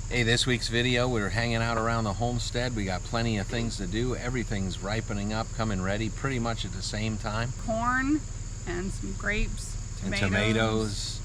Hey, this week's video, we're hanging out around the homestead. We got plenty of things to do. Everything's ripening up, coming ready pretty much at the same time. Corn and some grapes, tomatoes. And tomatoes,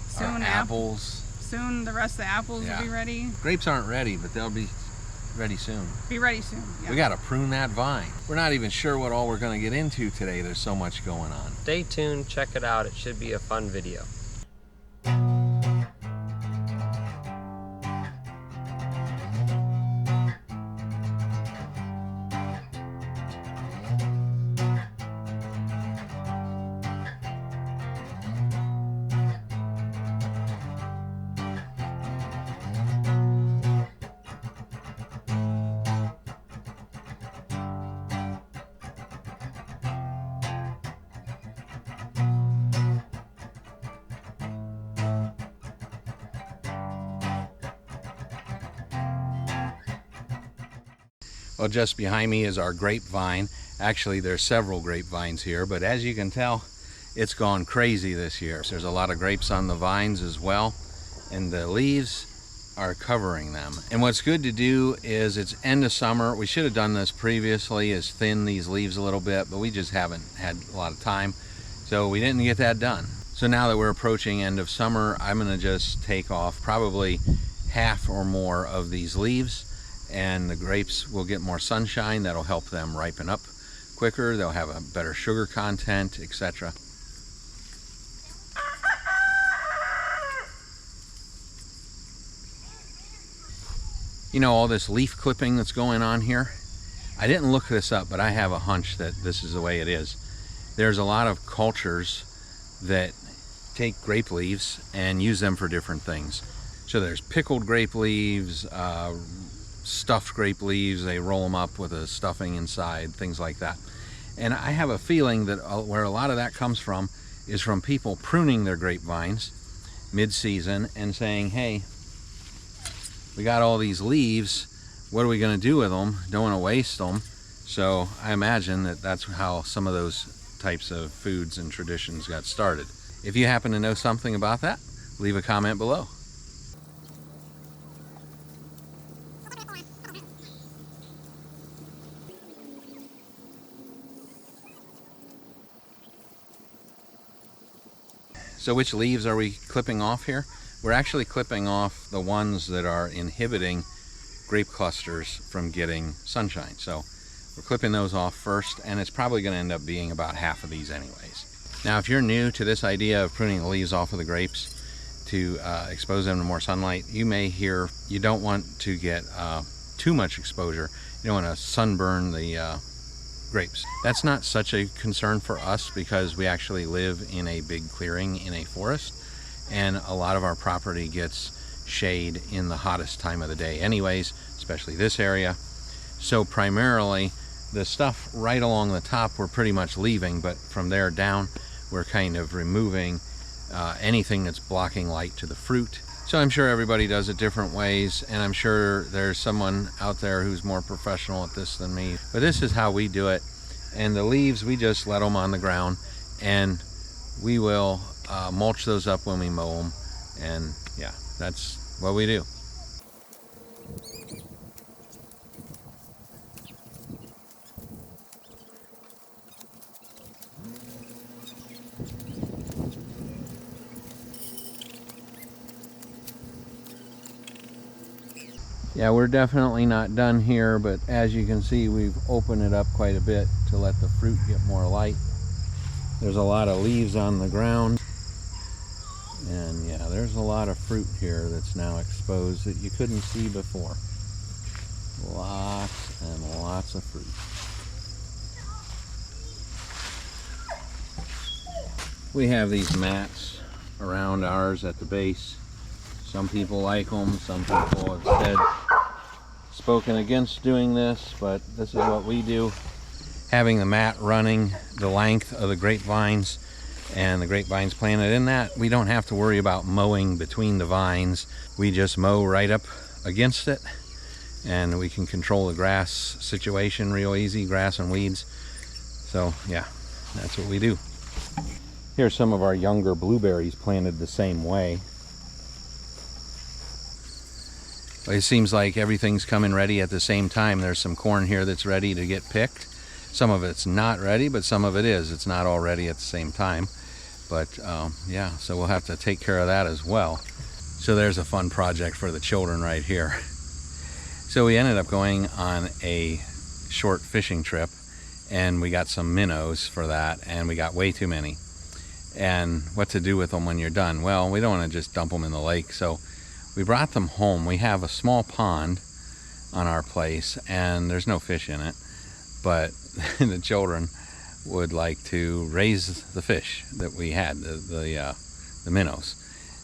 soon apples. Soon the rest of the apples will be ready. Grapes aren't ready, but they'll be ready soon. Be ready soon, yeah. We gotta prune that vine. We're not even sure what all we're gonna get into today. There's so much going on. Stay tuned, check it out. It should be a fun video. Well, just behind me is our grapevine. Actually, there's several grapevines here, but as you can tell, it's gone crazy this year. There's a lot of grapes on the vines as well, and the leaves are covering them. And what's good to do is, it's end of summer. We should have done this previously, is thin these leaves a little bit, but we just haven't had a lot of time, so we didn't get that done. So now that we're approaching end of summer, I'm gonna just take off probably half or more of these leaves, and the grapes will get more sunshine. That'll help them ripen up quicker. They'll have a better sugar content, etc. You know, all this leaf clipping that's going on here, I didn't look this up, but I have a hunch that this is the way it is. There's a lot of cultures that take grape leaves and use them for different things. So there's pickled grape leaves, stuffed grape leaves, they roll them up with a stuffing inside, things like that. And I have a feeling that where a lot of that comes from is from people pruning their grapevines mid-season and saying, hey, we got all these leaves, what are we going to do with them? Don't want to waste them. So I imagine that that's how some of those types of foods and traditions got started. If you happen to know something about that, leave a comment below. So which leaves are we clipping off here? We're actually clipping off the ones that are inhibiting grape clusters from getting sunshine. So we're clipping those off first, and it's probably going to end up being about half of these anyways. Now, if you're new to this idea of pruning the leaves off of the grapes to expose them to more sunlight, you may hear you don't want to get too much exposure. You don't want to sunburn the grapes. That's not such a concern for us because we actually live in a big clearing in a forest, and a lot of our property gets shade in the hottest time of the day anyways, especially this area. So primarily the stuff right along the top we're pretty much leaving, but from there down we're kind of removing anything that's blocking light to the fruit. So I'm sure everybody does it different ways, and I'm sure there's someone out there who's more professional at this than me. But this is how we do it. And the leaves, we just let them on the ground, and we will mulch those up when we mow them. And yeah, that's what we do. Yeah, we're definitely not done here, but as you can see, we've opened it up quite a bit to let the fruit get more light. There's a lot of leaves on the ground, and yeah, there's a lot of fruit here that's now exposed that you couldn't see before. Lots and lots of fruit. We have these mats around ours at the base. Some people like them, some people have spoken against doing this, but this is what we do. Having the mat running the length of the grapevines, and the grapevines planted in that, we don't have to worry about mowing between the vines. We just mow right up against it, and we can control the grass situation real easy, grass and weeds. So yeah, that's what we do. Here's some of our younger blueberries planted the same way. It seems like everything's coming ready at the same time. There's some corn here that's ready to get picked. Some of it's not ready, but some of it is. It's not all ready at the same time. But yeah, so we'll have to take care of that as well. So there's a fun project for the children right here. So we ended up going on a short fishing trip, and we got some minnows for that, and we got way too many. And what to do with them when you're done? Well, we don't want to just dump them in the lake, so we brought them home. We have a small pond on our place, and there's no fish in it, but the children would like to raise the fish that we had, the minnows.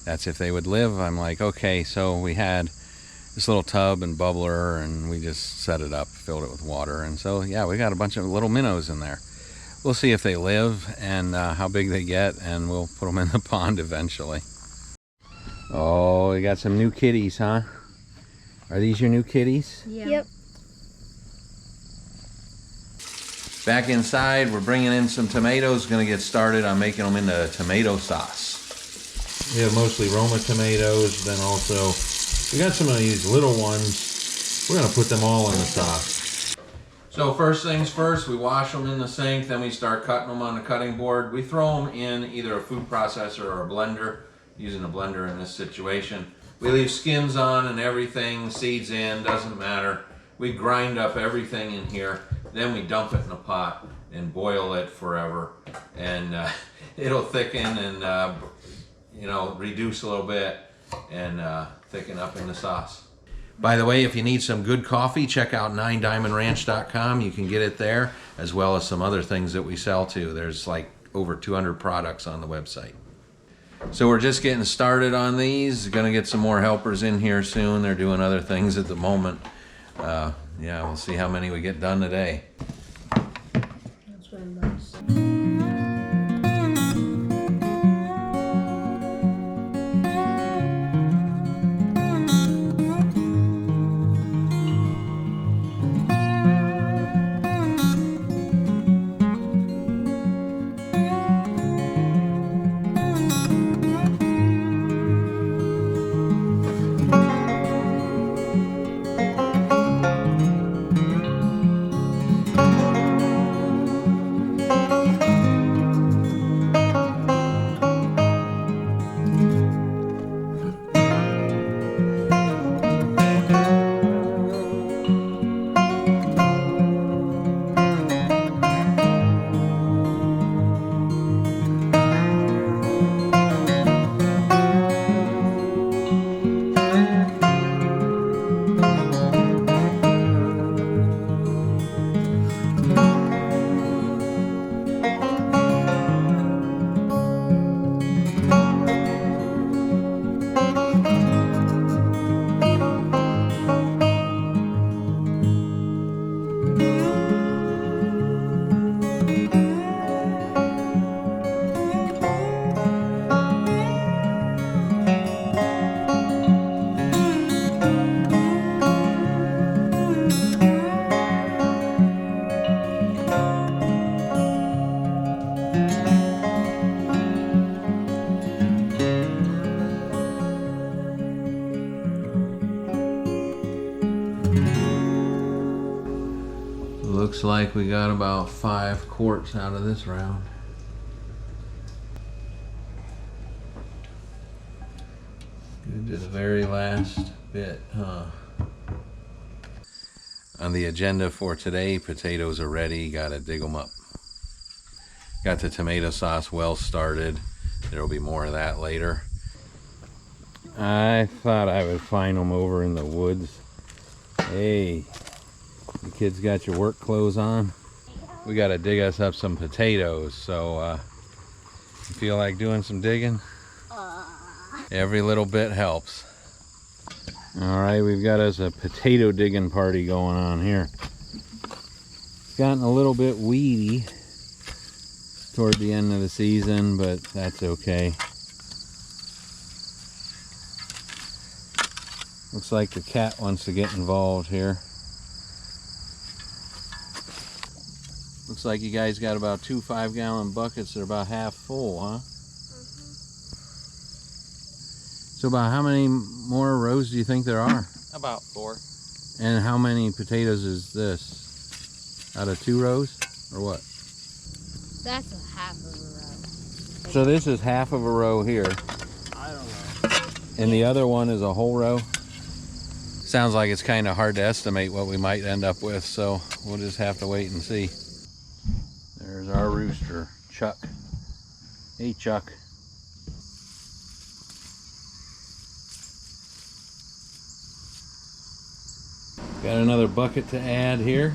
That's if they would live. I'm like, okay. So we had this little tub and bubbler, and we just set it up, filled it with water, and so yeah, we got a bunch of little minnows in there. We'll see if they live and how big they get, and we'll put them in the pond eventually. Oh, we got some new kitties, huh? Are these your new kitties? Yeah. Yep. Back inside, we're bringing in some tomatoes. Going to get started on making them into tomato sauce. We have mostly Roma tomatoes, then also we got some of these little ones. We're going to put them all in the sauce. So first things first, we wash them in the sink, then we start cutting them on the cutting board. We throw them in either a food processor or a blender, using a blender in this situation. We leave skins on and everything, seeds in, doesn't matter. We grind up everything in here, then we dump it in a pot and boil it forever. And it'll thicken and you know, reduce a little bit and thicken up in the sauce. By the way, if you need some good coffee, check out 9diamondranch.com. You can get it there, as well as some other things that we sell too. There's like over 200 products on the website. So we're just getting started on these. Gonna get some more helpers in here soon. They're doing other things at the moment. Yeah, we'll see how many we get done today. That's very nice. Looks like we got about 5 quarts out of this round. Good to the very last bit, huh? On the agenda for today, potatoes are ready, gotta dig them up. Got the tomato sauce well started. There will be more of that later. I thought I would find them over in the woods. Hey, you kids got your work clothes on? We gotta dig us up some potatoes, so you feel like doing some digging? Every little bit helps. All right, we've got us a potato digging party going on here. It's gotten a little bit weedy toward the end of the season, but that's okay. Looks like the cat wants to get involved here. Looks like you guys got about 2 5-gallon buckets that are about half full, huh? So about how many more rows do you think there are? About 4. And how many potatoes is this? Out of 2 rows? Or what? That's a half of a row. So this is half of a row here. I don't know. And the other one is a whole row? Sounds like it's kind of hard to estimate what we might end up with, so we'll just have to wait and see. There's our rooster, Chuck. Hey, Chuck. Got another bucket to add here.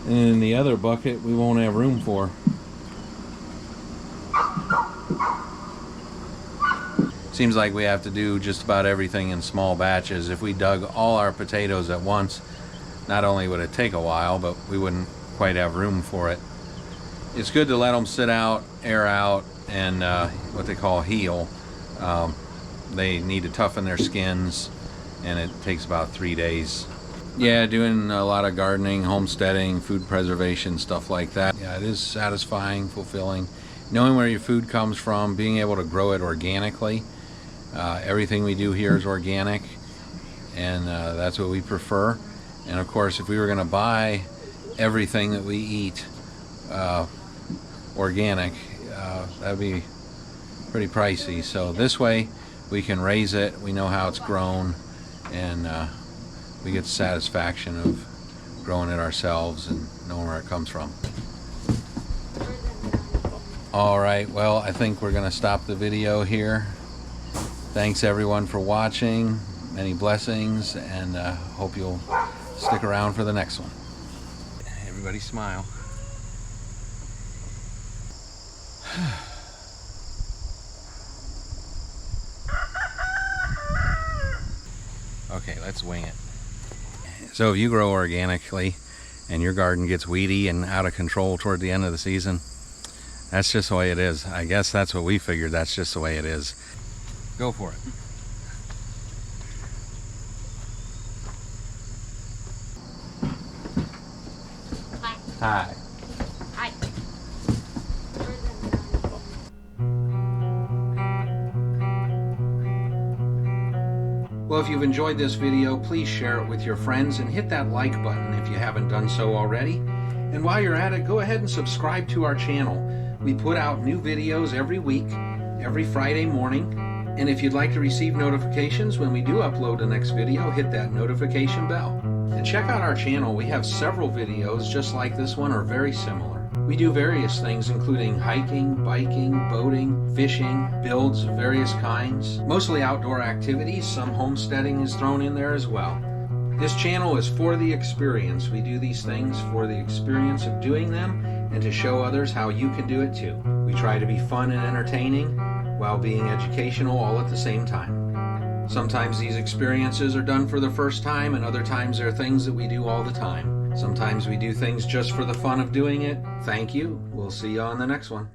And in the other bucket, we won't have room for. Seems like we have to do just about everything in small batches. If we dug all our potatoes at once, not only would it take a while, but we wouldn't quite have room for it. It's good to let them sit out, air out, and what they call heal. They need to toughen their skins, and it takes about 3 days. Yeah, doing a lot of gardening, homesteading, food preservation, stuff like that. Yeah, it is satisfying, fulfilling. Knowing where your food comes from, being able to grow it organically. Everything we do here is organic, and that's what we prefer. And of course, if we were going to buy everything that we eat organic, that'd be pretty pricey. So this way, we can raise it, we know how it's grown, and we get the satisfaction of growing it ourselves and knowing where it comes from. All right, well, I think we're going to stop the video here. Thanks everyone for watching. Many blessings, and hope you'll stick around for the next one. Everybody smile. Okay, let's wing it. So if you grow organically and your garden gets weedy and out of control toward the end of the season, that's just the way it is. I guess that's what we figured. That's just the way it is. Go for it. Hi. Hi. Hi. Well, if you've enjoyed this video, please share it with your friends and hit that like button if you haven't done so already. And while you're at it, go ahead and subscribe to our channel. We put out new videos every week, every Friday morning. And if you'd like to receive notifications when we do upload the next video, hit that notification bell. And check out our channel. We have several videos just like this one or very similar. We do various things including hiking, biking, boating, fishing, builds of various kinds. Mostly outdoor activities. Some homesteading is thrown in there as well. This channel is for the experience. We do these things for the experience of doing them and to show others how you can do it too. We try to be fun and entertaining while being educational all at the same time. Sometimes these experiences are done for the first time, and other times they're things that we do all the time. Sometimes we do things just for the fun of doing it. Thank you. We'll see you on the next one.